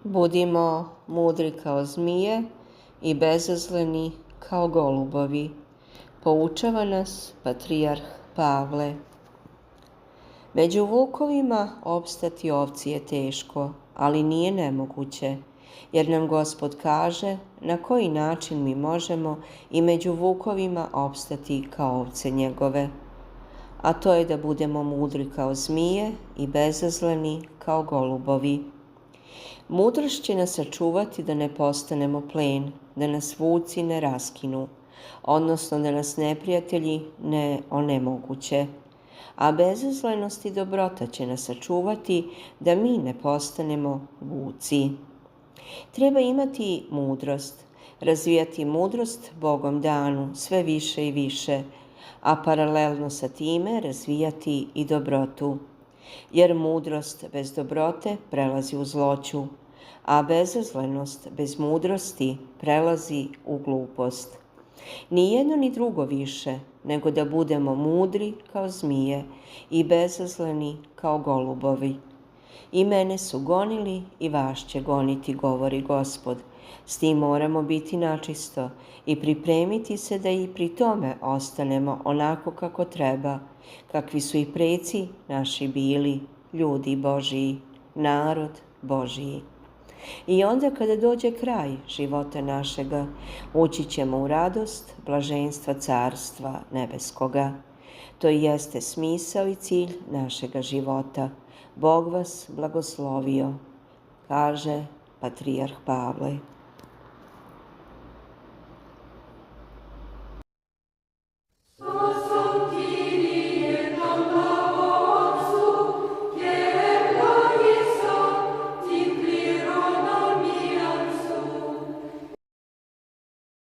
Budimo mudri kao zmije i bezazleni kao golubovi. Poučava nas patrijarh Pavle. Među vukovima opstati ovci je teško, ali nije nemoguće, jer nam Gospod kaže na koji način mi možemo i među vukovima opstati kao ovce njegove. A to je da budemo mudri kao zmije i bezazleni kao golubovi. Mudrost će nas sačuvati da ne postanemo plen, da nas vuci ne raskinu, odnosno da nas neprijatelji ne onemoguće. A bezazlenost i dobrota će nas sačuvati da mi ne postanemo vuci. Treba imati mudrost, razvijati mudrost Bogom danu sve više i više, a paralelno sa time razvijati i dobrotu. Jer mudrost bez dobrote prelazi u zloću, a bezazlenost bez mudrosti prelazi u glupost. Ni jedno ni drugo više, nego da budemo mudri kao zmije i bezazleni kao golubovi. I mene su gonili i vas će goniti, govori Gospod. S tim moramo biti načisto i pripremiti se da i pri tome ostanemo onako kako treba, kakvi su i preci naši bili, ljudi Božiji, narod Božiji. I onda kada dođe kraj života našega, ući ćemo u radost blaženstva Carstva nebeskoga. To jeste smisao i cilj našega života. Bog vas blagoslovio, kaže patrijarh Pavle.